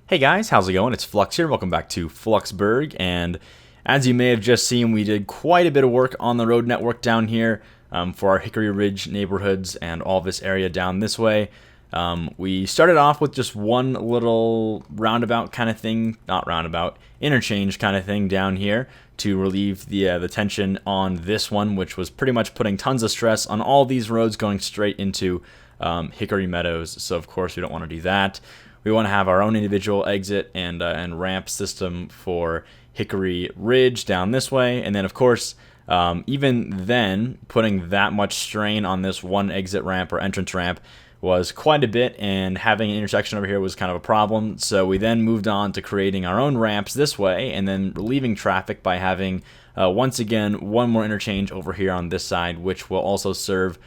Hey guys, how's it going? It's Flux here. Welcome back to Fluxburgh. And as you may have just seen, we did quite a bit of work on the road network down here for our Hickory Ridge neighborhoods and all this area down this way. We started off with just one little roundabout kind of thing, not roundabout, interchange kind of thing down here to relieve the tension on this one, which was pretty much putting tons of stress on all these roads going straight into Hickory Meadows. So of course we don't want to do that. We want to have our own individual exit and ramp system for Hickory Ridge down this way. And then, of course, even then, putting that much strain on this one exit ramp or entrance ramp was quite a bit, and having an intersection over here was kind of a problem. So we then moved on to creating our own ramps this way and then relieving traffic by having, once again, one more interchange over here on this side, which will also serve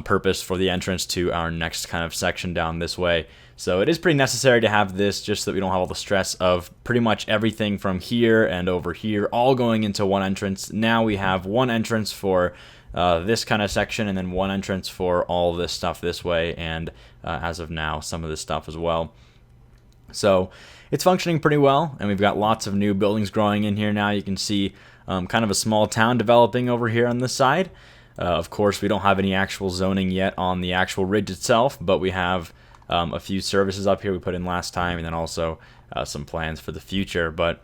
purpose for the entrance to our next kind of section down this way. So it is pretty necessary to have this just so that we don't have all the stress of pretty much everything from here and over here all going into one entrance. Now we have one entrance for this kind of section and then one entrance for all this stuff this way, and as of now some of this stuff as well. So it's functioning pretty well, and we've got lots of new buildings growing in here now. You can see kind of a small town developing over here on this side. Of course, we don't have any actual zoning yet on the actual ridge itself, but we have a few services up here we put in last time, and then also some plans for the future. But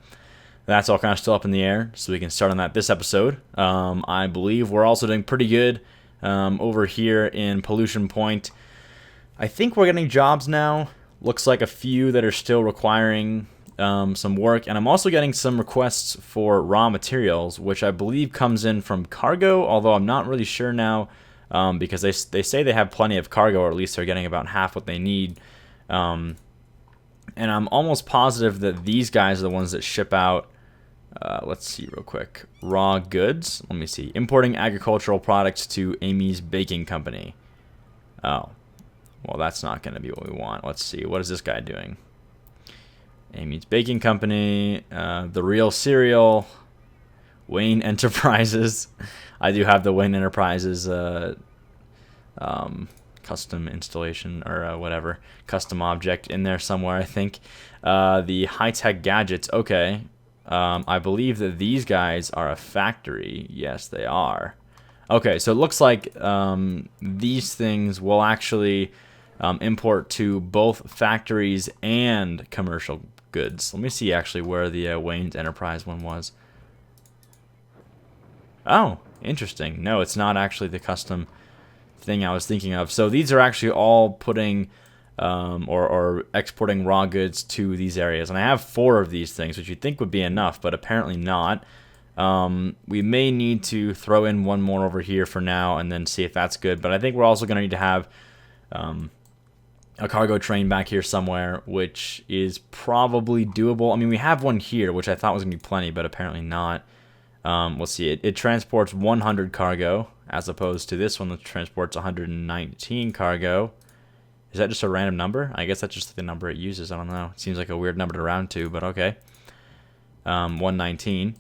that's all kind of still up in the air, so we can start on that this episode. I believe we're also doing pretty good over here in Pollution Point. I think we're getting jobs now. Looks like a few that are still requiring some work, and I'm also getting some requests for raw materials, which I believe comes in from cargo, although I'm not really sure now, because they say they have plenty of cargo, or at least they're getting about half what they need. And I'm almost positive that these guys are the ones that ship out, let's see real quick, raw goods. Let me see. Importing agricultural products to Amy's Baking Company. Oh, well, that's not going to be what we want. Let's see. What is this guy doing? Amy's Baking Company, The Real Cereal, Wayne Enterprises. I do have the Wayne Enterprises custom installation or whatever, custom object in there somewhere, I think. The high-tech gadgets, okay. I believe that these guys are a factory. Yes, they are. Okay, so it looks like these things will actually import to both factories and commercial goods. Let me see actually where the Wayne's Enterprise one was. Oh, interesting. No, it's not actually the custom thing I was thinking of. So these are actually all putting or exporting raw goods to these areas. And I have 4 of these things, which you'd think would be enough, but apparently not. We may need to throw in one more over here for now and then see if that's good. But I think we're also going to need to have a cargo train back here somewhere, which is probably doable. I mean, we have one here, which I thought was going to be plenty, but apparently not. Let's see. It transports 100 cargo, as opposed to this one that transports 119 cargo. Is that just a random number? I guess that's just the number it uses. I don't know. It seems like a weird number to round to, but okay. 119.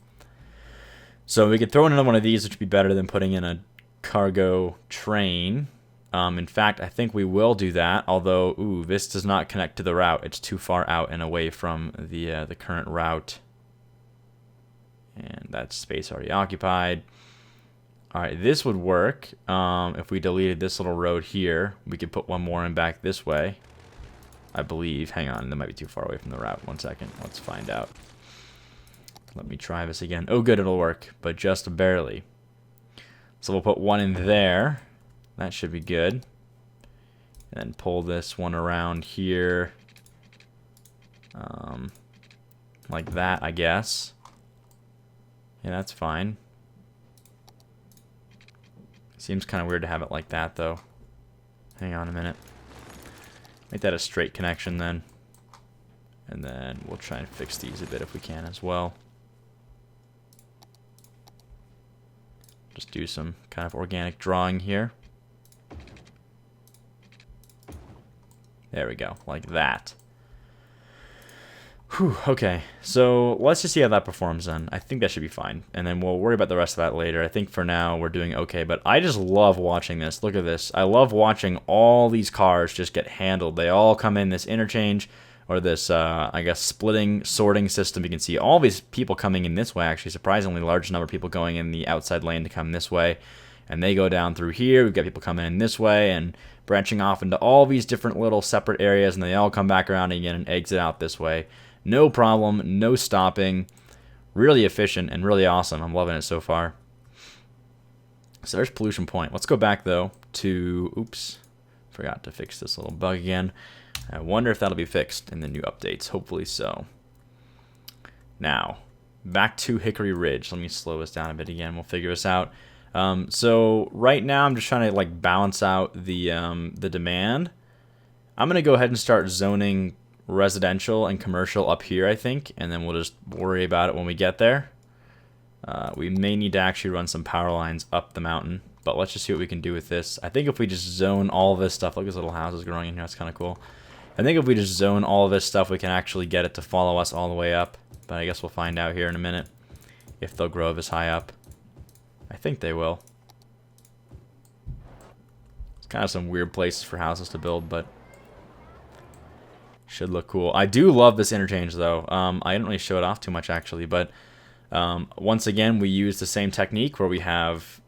So we could throw in another one of these, which would be better than putting in a cargo train. In fact, I think we will do that, although, ooh, this does not connect to the route. It's too far out and away from the current route. And that's space already occupied. All right, this would work. If we deleted this little road here, we could put one more in back this way, I believe. Hang on, that might be too far away from the route. 1 second, let's find out. Let me try this again. Oh, good, it'll work, but just barely. So we'll put one in there. That should be good. And then pull this one around here. Like that, I guess. Yeah, that's fine. Seems kind of weird to have it like that, though. Hang on a minute. Make that a straight connection, then. And then we'll try and fix these a bit if we can as well. Just do some kind of organic drawing here. There we go, like that. Whew, okay, so let's just see how that performs then. I think that should be fine, and then we'll worry about the rest of that later. I think for now we're doing okay, but I just love watching this. Look at this. I love watching all these cars just get handled. They all come in this interchange, or this, I guess, splitting, sorting system. You can see all these people coming in this way, actually, surprisingly large number of people going in the outside lane to come this way. And they go down through here. We've got people coming in this way and branching off into all these different little separate areas, and they all come back around again and exit out this way. No problem, no stopping. Really efficient and really awesome. I'm loving it so far. So there's pollution point. Let's go back, though, to... Oops. Forgot to fix this little bug again. I wonder if that'll be fixed in the new updates. Hopefully so. Now, back to Hickory Ridge. Let me slow this down a bit again. We'll figure this out. So right now I'm just trying to like balance out the demand. I'm gonna go ahead and start zoning residential and commercial up here, I think, and then we'll just worry about it when we get there. We may need to actually run some power lines up the mountain, but let's just see what we can do with this. I think if we just zone all this stuff, look at these little houses growing in here, that's kind of cool. I think if we just zone all of this stuff, we can actually get it to follow us all the way up, but I guess we'll find out here in a minute if they'll grow this high up. I think they will. It's kind of some weird places for houses to build, but should look cool. I do love this interchange, though. I didn't really show it off too much, actually, but once again, we use the same technique where we have,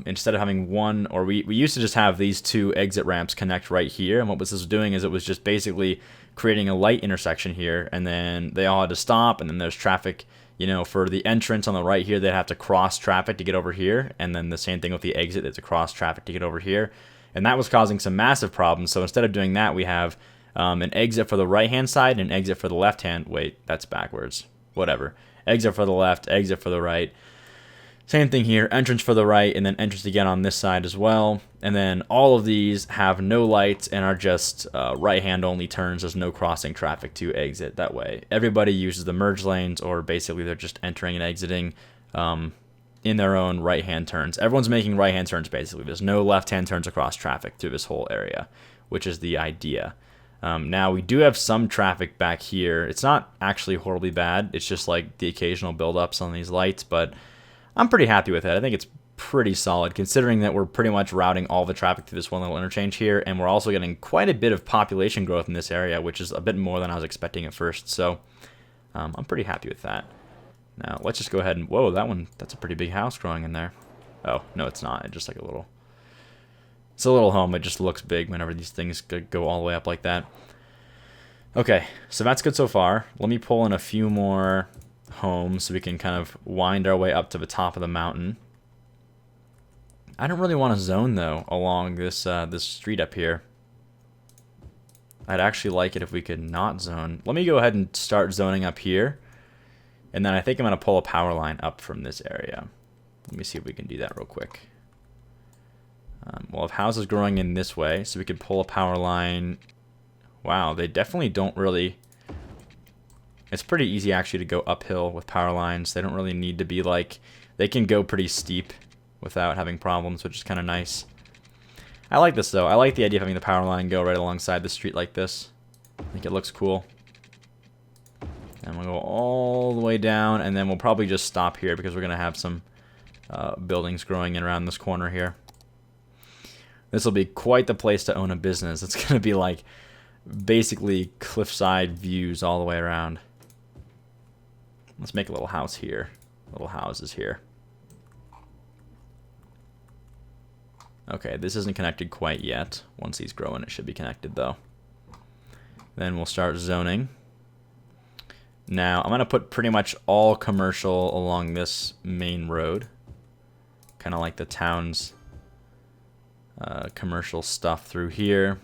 instead of having one, or we used to just have these two exit ramps connect right here, and what this was doing is it was just basically creating a light intersection here, and then they all had to stop, and then there's traffic. You know, for the entrance on the right here, they'd have to cross traffic to get over here. And then the same thing with the exit, they have to cross traffic to get over here. And that was causing some massive problems. So instead of doing that, we have an exit for the right-hand side and an exit for the left-hand. Wait, that's backwards. Whatever. Exit for the left, exit for the right. Same thing here, entrance for the right, and then entrance again on this side as well. And then all of these have no lights and are just right-hand only turns. There's no crossing traffic to exit that way. Everybody uses the merge lanes, or basically they're just entering and exiting in their own right-hand turns. Everyone's making right-hand turns, basically. There's no left-hand turns across traffic through this whole area, which is the idea. Now, we do have some traffic back here. It's not actually horribly bad. It's just like the occasional buildups on these lights, but I'm pretty happy with it. I think it's pretty solid, considering that we're pretty much routing all the traffic through this one little interchange here, and we're also getting quite a bit of population growth in this area, which is a bit more than I was expecting at first, so I'm pretty happy with that. Now, let's just go ahead and... Whoa, that's a pretty big house growing in there. Oh, no, it's not. It's just like a little... It's a little home. It just looks big whenever these things go all the way up like that. Okay, so that's good so far. Let me pull in a few more homes so we can kind of wind our way up to the top of the mountain. I don't really want to zone, though, along this this street up here. I'd actually like it if we could not zone. Let me go ahead and start zoning up here. And then I think I'm going to pull a power line up from this area. Let me see if we can do that real quick. We'll have houses growing in this way, so we could pull a power line. Wow, they definitely don't really... It's pretty easy, actually, to go uphill with power lines. They don't really need to be like... They can go pretty steep without having problems, which is kind of nice. I like this, though. I like the idea of having the power line go right alongside the street like this. I think it looks cool. And we'll go all the way down, and then we'll probably just stop here because we're going to have some buildings growing in around this corner here. This will be quite the place to own a business. It's going to be like basically cliffside views all the way around. Let's make a little house here. Little houses here. Okay, this isn't connected quite yet. Once these grow in, it should be connected, though. Then we'll start zoning. Now, I'm going to put pretty much all commercial along this main road. Kind of like the town's commercial stuff through here.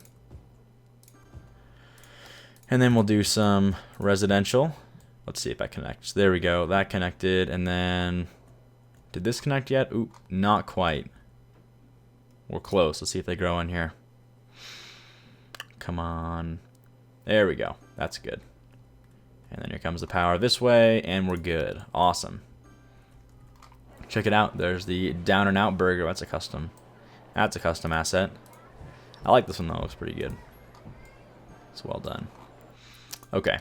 And then we'll do some residential. Let's see if that connects. There we go. That connected. And then... Did this connect yet? Oop, not quite. We're close. Let's see if they grow in here. Come on. There we go. That's good. And then here comes the power this way, and we're good. Awesome. Check it out. There's the Down and Out burger. That's a custom asset. I like this one, though. It looks pretty good. It's well done. Okay.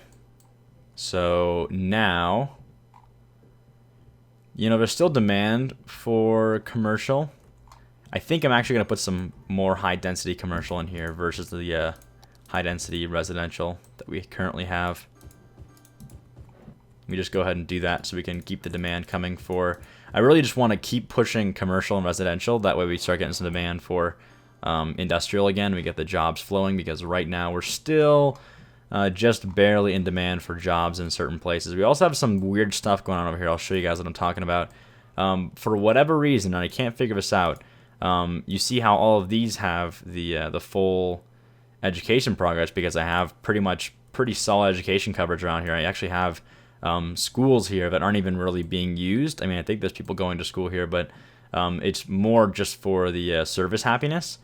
So now, you know, there's still demand for commercial. I think I'm actually going to put some more high-density commercial in here versus the high density residential that we currently have. We just go ahead and do that so we can keep the demand coming for... I really just want to keep pushing commercial and residential. That way we start getting some demand for industrial again. We get the jobs flowing, because right now we're still just barely in demand for jobs in certain places. We also have some weird stuff going on over here. I'll show you guys what I'm talking about. For whatever reason, and I can't figure this out, you see how all of these have the full education progress, because I have pretty solid education coverage around here. I actually have schools here that aren't even really being used. I mean, I think there's people going to school here, but it's more just for the service happiness,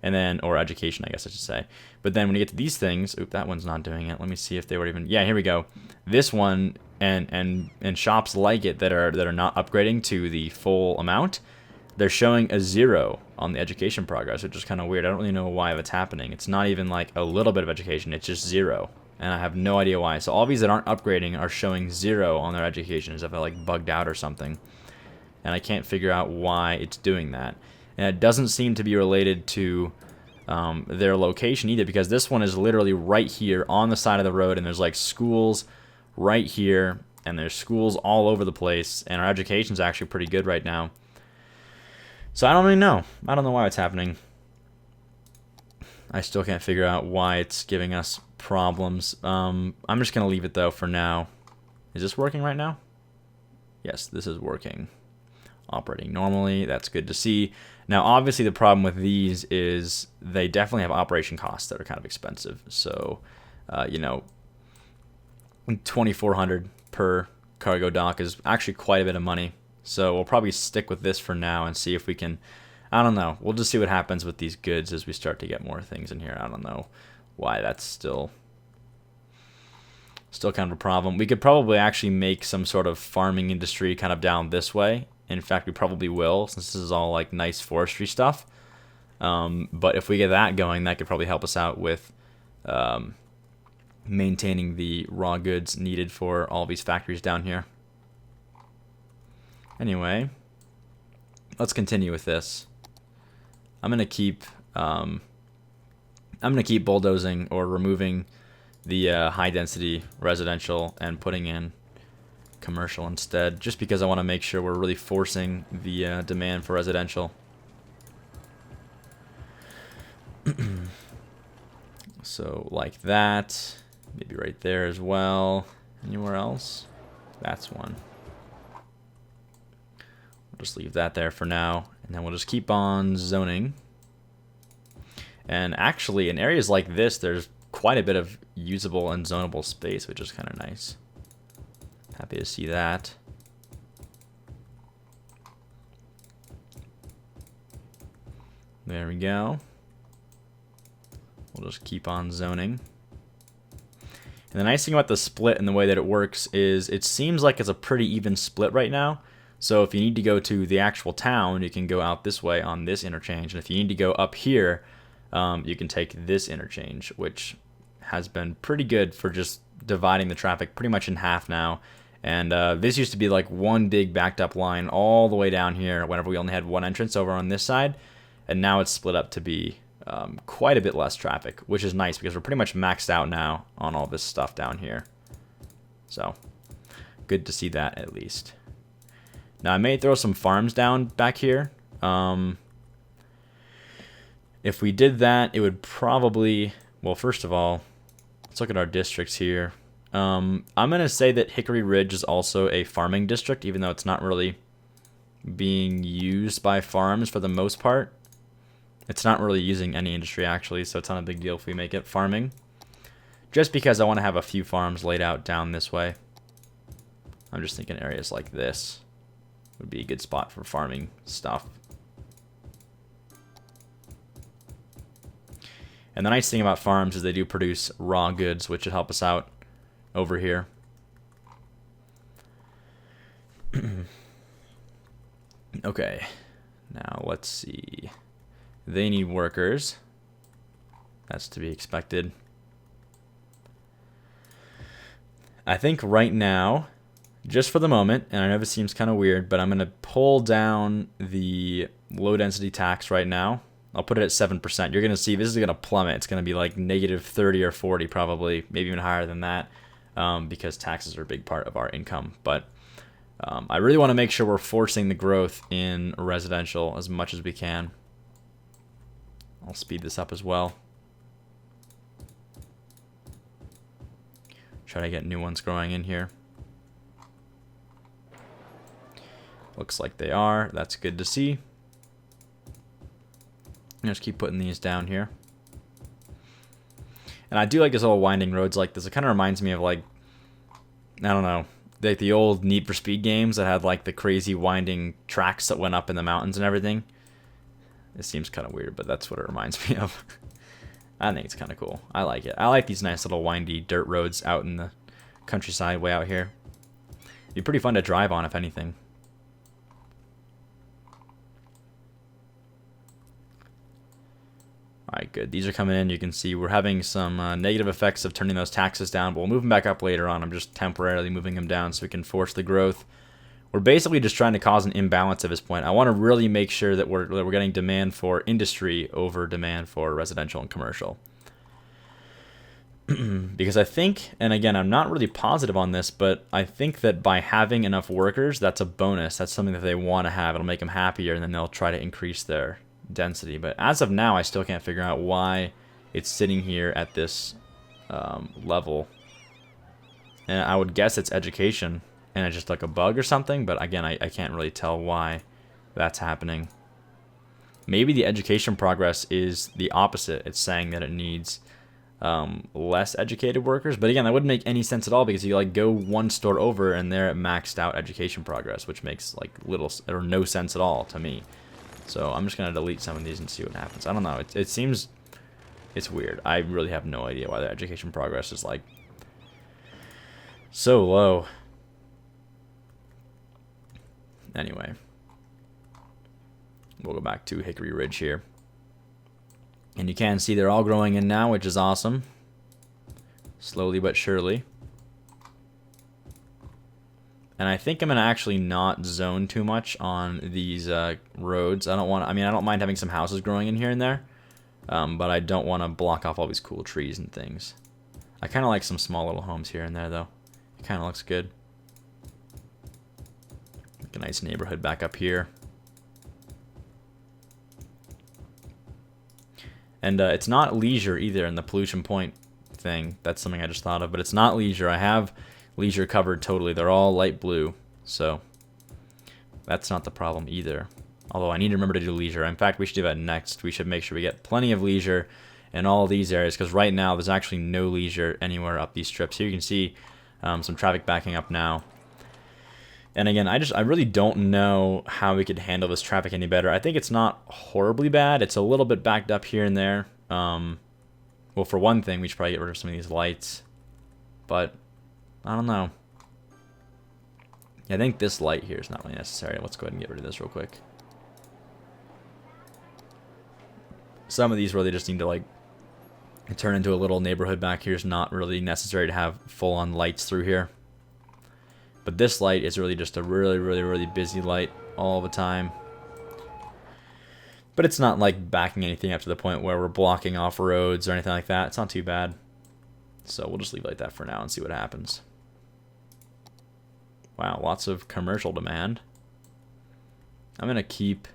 and then, or education, I guess I should say. But then when you get to these things, oop, that one's not doing it. Let me see if they were even, yeah, here we go. This one and shops like it that are not upgrading to the full amount, they're showing a 0 on the education progress, which is kind of weird. I don't really know why that's happening. It's not even like a little bit of education, it's just 0. And I have no idea why. So all these that aren't upgrading are showing 0 on their education, as if they're like bugged out or something. And I can't figure out why it's doing that. And it doesn't seem to be related to their location either, because this one is literally right here on the side of the road, and there's like schools right here, and there's schools all over the place, and our education's actually pretty good right now. So I don't really know. I don't know why it's happening. I still can't figure out why it's giving us problems. I'm just going to leave it, though, for now. Is this working right now? Yes, this is working. Operating normally. That's good to see. Now, obviously, the problem with these is they definitely have operation costs that are kind of expensive. So, you know, $2,400 per cargo dock is actually quite a bit of money. So we'll probably stick with this for now and see if we can, I don't know. We'll just see what happens with these goods as we start to get more things in here. I don't know why that's still kind of a problem. We could probably actually make some sort of farming industry kind of down this way. In fact, we probably will, since this is all like nice forestry stuff. But if we get that going, that could probably help us out with maintaining the raw goods needed for all these factories down here. Anyway, let's continue with this. I'm gonna keep bulldozing or removing the high density residential and putting in commercial instead, just because I want to make sure we're really forcing the demand for residential. So like that, maybe right there as well. Anywhere else? That's one. We'll just leave that there for now, and then we'll just keep on zoning. And actually, in areas like this, there's quite a bit of usable and zonable space, which is kind of nice. Happy to see that. There we go. We'll just keep on zoning. And the nice thing about the split and the way that it works is it seems like it's a pretty even split right now. So if you need to go to the actual town, you can go out this way on this interchange. And if you need to go up here, you can take this interchange, which has been pretty good for just dividing the traffic pretty much in half now. And this used to be like one big backed up line all the way down here whenever we only had one entrance over on this side. And now it's split up to be quite a bit less traffic, which is nice because we're pretty much maxed out now on all this stuff down here. So good to see that at least. Now I may throw some farms down back here. If we did that, it would probably, well, first of all, let's look at our districts here. I'm going to say that Hickory Ridge is also a farming district, even though it's not really being used by farms for the most part. It's not really using any industry, actually, so it's not a big deal if we make it farming. Just because I want to have a few farms laid out down this way. I'm just thinking areas like this would be a good spot for farming stuff. And the nice thing about farms is they do produce raw goods, which should help us out over here. Okay, now let's see. They need workers. That's to be expected. I think right now, just for the moment, and I know this seems kind of weird, but I'm going to pull down the low density tax right now I'll put it at 7%. You're going to see this is going to plummet. It's going to be like negative 30 or 40 probably, maybe even higher than that, because taxes are a big part of our income. But I really want to make sure we're forcing the growth in residential as much as we can. I'll speed this up as well. Try to get new ones growing in here. Looks like they are. That's good to see. Just keep putting these down here. And I do like these little winding roads like this. It kind of reminds me of, like, I don't know, like the old Need for Speed games that had like the crazy winding tracks that went up in the mountains and everything. It seems kind of weird, but that's what it reminds me of. I think it's kind of cool. I like it. I like these nice little windy dirt roads out in the countryside way out here. It'd be pretty fun to drive on, if anything. Alright, good. These are coming in. You can see we're having some negative effects of turning those taxes down, but we'll move them back up later on. I'm just temporarily moving them down so we can force the growth. We're basically just trying to cause an imbalance at this point. I want to really make sure that we're getting demand for industry over demand for residential and commercial. Because I think, and again, I'm not really positive on this, but I think that by having enough workers, that's a bonus. That's something that they want to have. It'll make them happier, and then they'll try to increase their density. But as of now, I still can't figure out why it's sitting here at this level. And I would guess it's education, and it's just like a bug or something. But again, I can't really tell why that's happening. Maybe the education progress is the opposite. It's saying that it needs less educated workers, but again, that wouldn't make any sense at all, because you like go one store over and they're at maxed out education progress, which makes like little or no sense at all to me. So I'm just gonna delete some of these and see what happens. I don't know. It seems it's weird. I really have no idea why their education progress is like so low. Anyway, we'll go back to Hickory Ridge here. And you can see they're all growing in now, which is awesome. Slowly but surely. And I think I'm going to actually not zone too much on these roads. I don't mind having some houses growing in here and there. But I don't want to block off all these cool trees and things. I kind of like some small little homes here and there, though. It kind of looks good. Like a nice neighborhood back up here. And it's not leisure either in the pollution point thing. That's something I just thought of, but it's not leisure. I have leisure covered totally. They're all light blue, so that's not the problem either. Although I need to remember to do leisure. In fact, we should do that next. We should make sure we get plenty of leisure in all of these areas, because right now there's actually no leisure anywhere up these strips. Here you can see some traffic backing up now. And again, I really don't know how we could handle this traffic any better. I think it's not horribly bad. It's a little bit backed up here and there. Well, for one thing, we should probably get rid of some of these lights. But, I don't know. I think this light here is not really necessary. Let's go ahead and get rid of this real quick. Some of these really just need to, like, turn into a little neighborhood back here. Is not really necessary to have full-on lights through here. But this light is really just a really busy light all the time. But it's not like backing anything up to the point where we're blocking off roads or anything like that. It's not too bad. So we'll just leave it like that for now and see what happens. Wow, lots of commercial demand. I'm going to keep...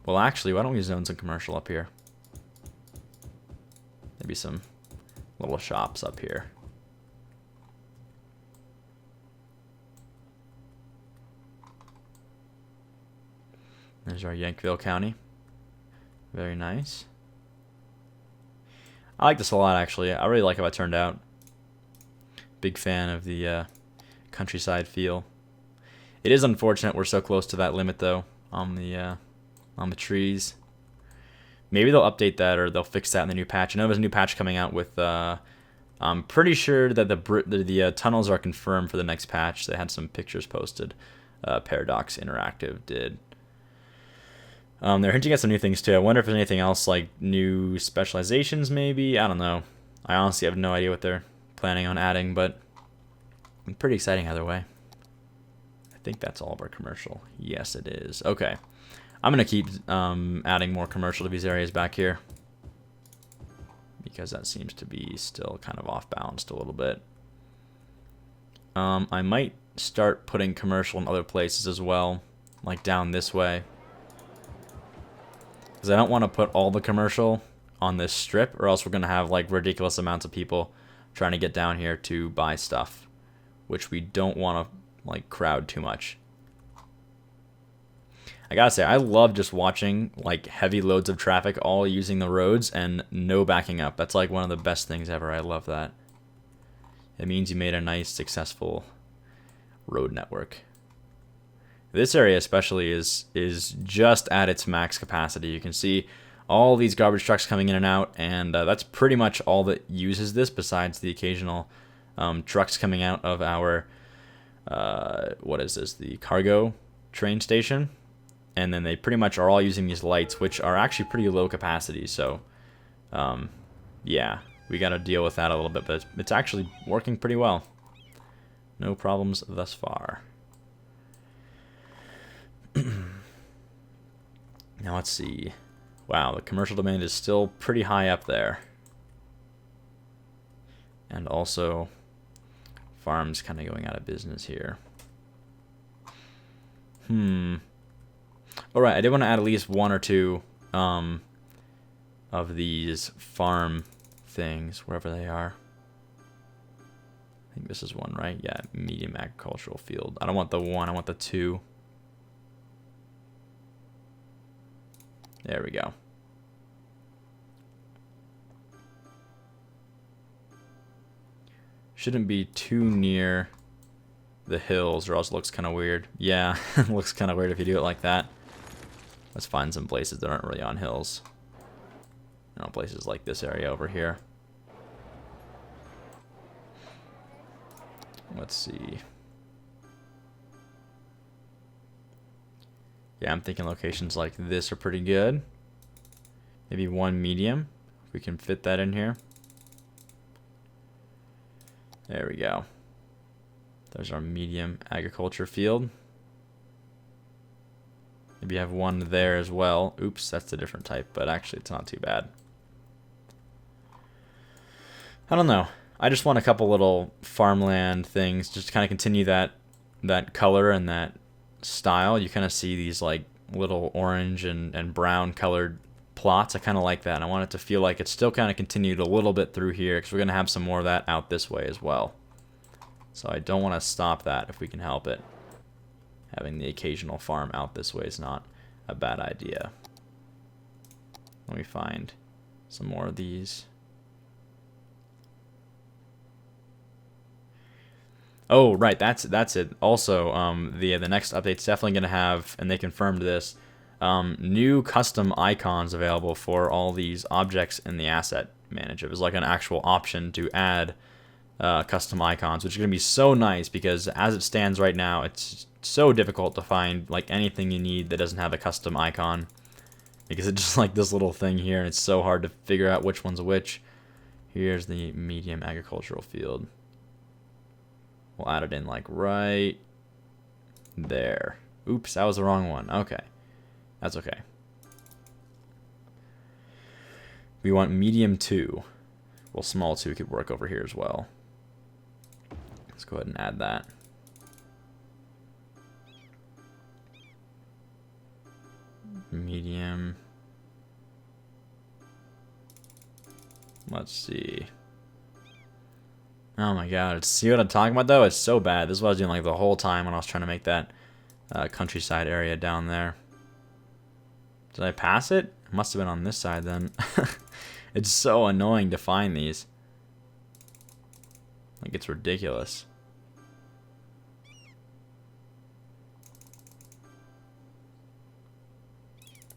Well, actually, why don't we zone some commercial up here? Maybe some little shops up here. There's our Yankville County. Very nice. I like this a lot, actually. I really like how it turned out. Big fan of the countryside feel. It is unfortunate we're so close to that limit, though, on the trees. Maybe they'll update that, or they'll fix that in the new patch. I know there's a new patch coming out with... I'm pretty sure that the tunnels are confirmed for the next patch. They had some pictures posted. Paradox Interactive did. They're hinting at some new things too. I wonder if there's anything else, like new specializations maybe? I don't know. I honestly have no idea what they're planning on adding, but pretty exciting either way. I think that's all of our commercial. Yes, it is. Okay. I'm going to keep adding more commercial to these areas back here, because that seems to be still kind of off balanced a little bit. I might start putting commercial in other places as well, like down this way. Because I don't want to put all the commercial on this strip, or else we're going to have like ridiculous amounts of people trying to get down here to buy stuff, which we don't want to like crowd too much. I gotta say, I love just watching like heavy loads of traffic all using the roads and no backing up. That's like one of the best things ever. I love that. It means you made a nice, successful road network. This area especially is just at its max capacity. You can see all these garbage trucks coming in and out, and that's pretty much all that uses this, besides the occasional trucks coming out of our, what is this, the cargo train station. And then they pretty much are all using these lights, which are actually pretty low capacity. So, yeah, we got to deal with that a little bit, but it's actually working pretty well. No problems thus far. Now let's see. Wow, the commercial demand is still pretty high up there. And also, farms kind of going out of business here. Alright, I did want to add at least one or two of these farm things, wherever they are. I think this is one, right? Yeah, medium agricultural field. I don't want the one, I want the two. There we go. Shouldn't be too near the hills, or else it looks kind of weird. Yeah, it looks kind of weird if you do it like that. Let's find some places that aren't really on hills. You know, places like this area over here. Let's see. Yeah, I'm thinking locations like this are pretty good. Maybe one medium, if we can fit that in here. There we go. There's our medium agriculture field. Maybe have one there as well. Oops, that's a different type, but actually it's not too bad. I don't know. I just want a couple little farmland things, just to kind of continue that color and that style. You kind of see these like little orange and brown colored plots. I kind of like that. And I want it to feel like it's still kind of continued a little bit through here, because we're going to have some more of that out this way as well. So I don't want to stop that if we can help it. Having the occasional farm out this way is not a bad idea. Let me find some more of these. Oh, right, that's it. Also, the next update's definitely going to have, and they confirmed this, new custom icons available for all these objects in the asset manager. It's like an actual option to add custom icons, which is going to be so nice, because as it stands right now, it's so difficult to find like anything you need that doesn't have a custom icon, because it's just like this little thing here, and it's so hard to figure out which one's which. Here's the medium agricultural field. We'll add it in like right there. Oops, that was the wrong one. Okay, that's okay. We want medium 2. Well, small 2 could work over here as well. Let's go ahead and add that. Medium. Let's see. Oh my god, see what I'm talking about though? It's so bad. This is what I was doing like the whole time when I was trying to make that countryside area down there. Did I pass it? It must have been on this side then. It's so annoying to find these. Like, it's ridiculous.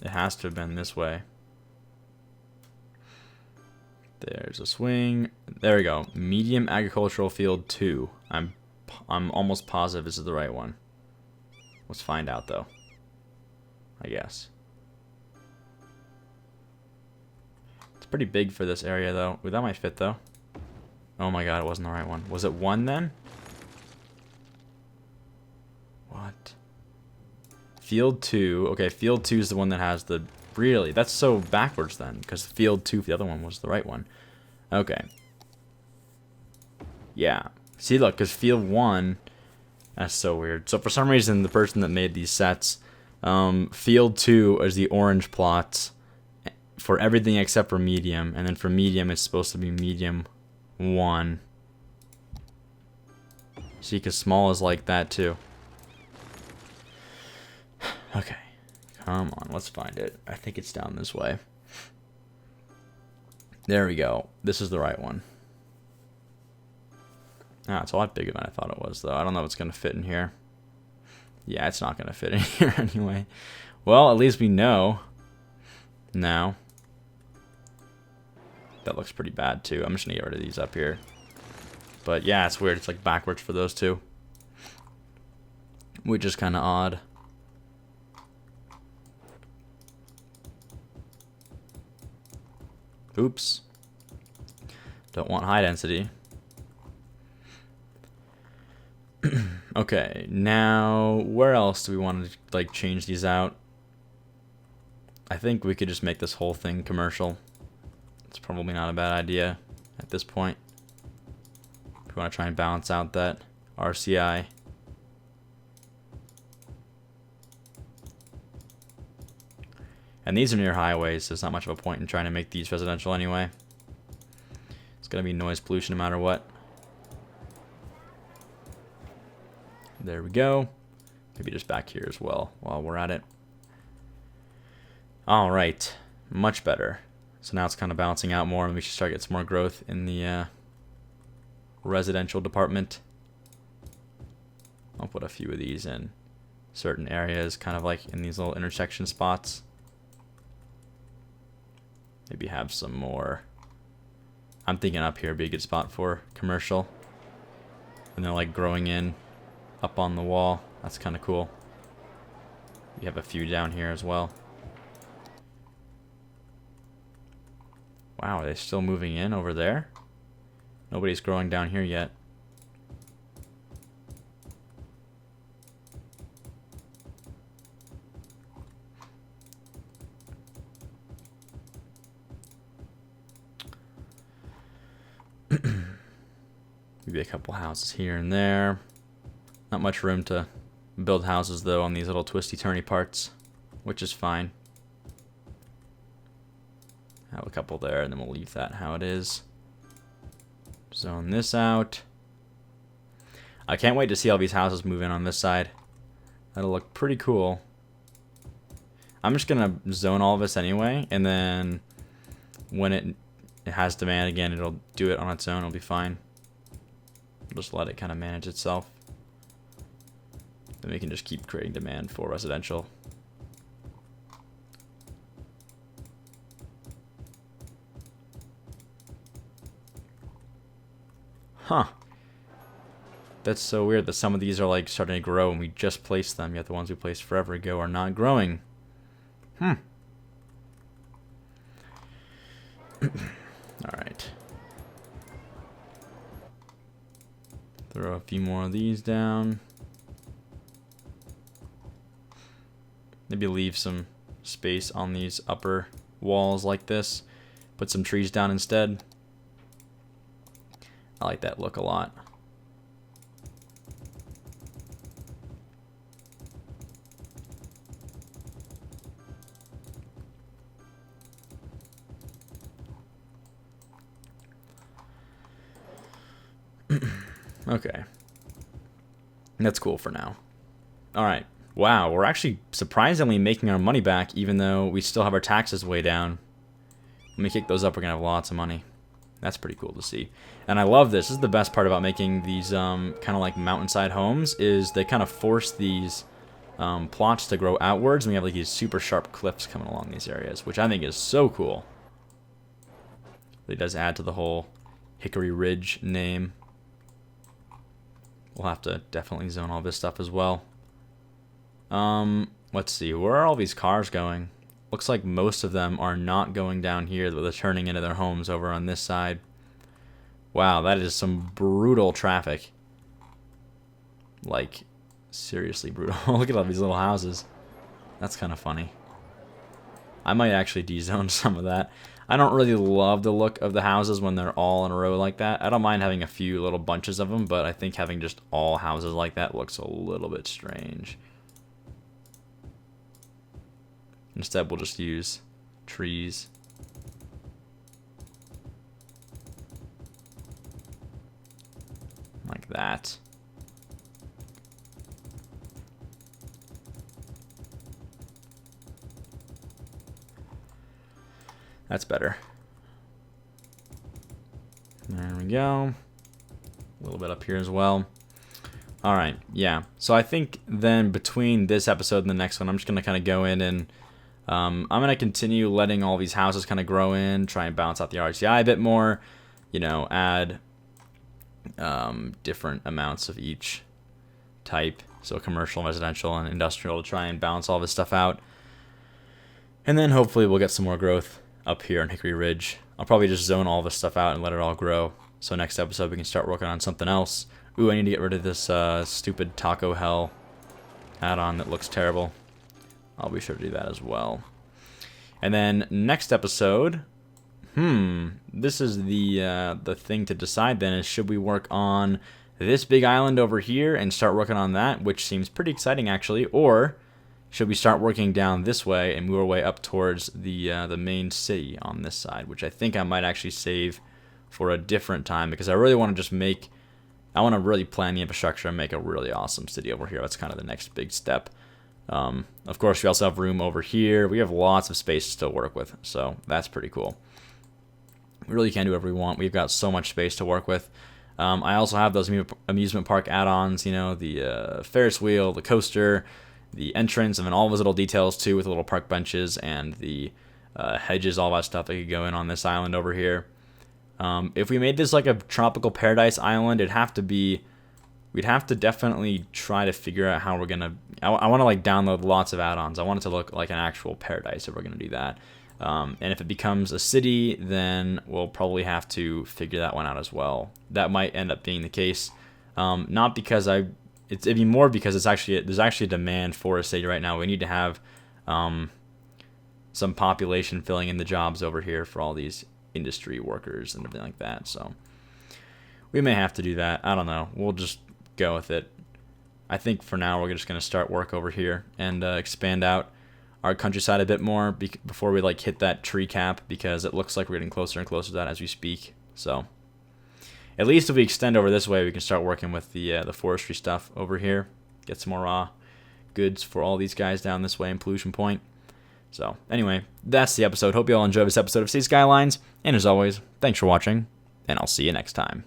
It has to have been this way. There's a swing. There we go. Medium agricultural field 2. I'm almost positive this is the right one. Let's find out though, I guess. It's pretty big for this area though. Ooh, that might fit though. Oh my god, it wasn't the right one. Was it 1 then? What? Field 2. Okay, Field 2 is the one that has the... Really? That's so backwards then, because Field 2, the other one, was the right one. Okay. Yeah. See, look, because Field 1... That's so weird. So for some reason, the person that made these sets, Field 2 is the orange plots for everything except for medium, and then for medium, it's supposed to be medium 1. See, because small is like that too. Okay. Come on, let's find it. I think it's down this way. There we go. This is the right one. Ah, it's a lot bigger than I thought it was, though. I don't know if it's going to fit in here. Yeah, it's not going to fit in here anyway. Well, at least we know now. That looks pretty bad, too. I'm just going to get rid of these up here. But yeah, it's weird. It's like backwards for those two. Which is kind of odd. Oops. Don't want high density. Okay, now where else do we want to like change these out? I think we could just make this whole thing commercial. It's probably not a bad idea at this point. If we want to try and balance out that RCI. And these are near highways, so there's not much of a point in trying to make these residential anyway. It's going to be noise pollution no matter what. There we go. Maybe just back here as well while we're at it. All right, much better. So now it's kind of balancing out more, and we should start getting some more growth in the residential department. I'll put a few of these in certain areas, kind of like in these little intersection spots. Maybe have some more. I'm thinking up here would be a good spot for commercial. And they're like growing in up on the wall. That's kind of cool. You have a few down here as well. Wow, are they still moving in over there? Nobody's growing down here yet. Maybe a couple houses here and there. Not much room to build houses though on these little twisty turny parts, which is fine. Have a couple there, and then we'll leave that how it is. Zone this out. I can't wait to see all these houses move in on this side. That'll look pretty cool. I'm just gonna zone all of this anyway, and then when it has demand again, it'll do it on its own. It'll be fine. Just let it kind of manage itself. Then we can just keep creating demand for residential. Huh. That's so weird that some of these are like starting to grow and we just placed them, yet the ones we placed forever ago are not growing. Alright. Throw a few more of these down. Maybe leave some space on these upper walls like this. Put some trees down instead. I like that look a lot. Okay. That's cool for now. Alright. Wow, we're actually surprisingly making our money back even though we still have our taxes way down. When we kick those up, we're going to have lots of money. That's pretty cool to see. And I love this. This is the best part about making these kind of like mountainside homes is they kind of force these plots to grow outwards. And we have like these super sharp cliffs coming along these areas, which I think is so cool. It does add to the whole Hickory Ridge name. We'll have to definitely zone all this stuff as well. Let's see. Where are all these cars going? Looks like most of them are not going down here, but they're turning into their homes over on this side. Wow, that is some brutal traffic. Like, seriously brutal. Look at all these little houses. That's kind of funny. I might actually de-zone some of that. I don't really love the look of the houses when they're all in a row like that. I don't mind having a few little bunches of them, but I think having just all houses like that looks a little bit strange. Instead, we'll just use trees. Like that. That's better. There we go. A little bit up here as well. All right, yeah. So I think then between this episode and the next one, I'm just going to kind of go in and I'm going to continue letting all these houses kind of grow in, try and balance out the RCI a bit more, you know, add different amounts of each type. So commercial, residential, and industrial to try and balance all this stuff out. And then hopefully we'll get some more growth up here on Hickory Ridge. I'll probably just zone all this stuff out and let it all grow. So next episode we can start working on something else. Ooh, I need to get rid of this stupid Taco Hell add-on that looks terrible. I'll be sure to do that as well. And then next episode, this is the thing to decide then, is should we work on this big island over here and start working on that, which seems pretty exciting actually, or should we start working down this way and move our way up towards the main city on this side, which I think I might actually save for a different time, because I really want to just I want to really plan the infrastructure and make a really awesome city over here. That's kind of the next big step. Of course, we also have room over here. We have lots of space to still work with, so that's pretty cool. We really can do whatever we want. We've got so much space to work with. I also have those amusement park add-ons, you know, the Ferris wheel, the coaster, the entrance, and then all those little details too, with the little park benches and the hedges, all that stuff that could go in on this island over here. If we made this like a tropical paradise island, we'd have to definitely try to figure out how we're gonna. I want to like download lots of add-ons. I want it to look like an actual paradise if we're gonna do that. And if it becomes a city, then we'll probably have to figure that one out as well. That might end up being the case. Not because it'd be more because there's actually a demand for a city right now. We need to have some population filling in the jobs over here for all these industry workers and everything like that. So we may have to do that. I don't know. We'll just go with it. I think for now we're just going to start work over here and expand out our countryside a bit more before we like hit that tree cap, because it looks like we're getting closer and closer to that as we speak. So at least if we extend over this way, we can start working with the forestry stuff over here, get some more raw goods for all these guys down this way in Pollution Point. So anyway, that's the episode. Hope you all enjoyed this episode of Skylines, and as always, thanks for watching, and I'll see you next time.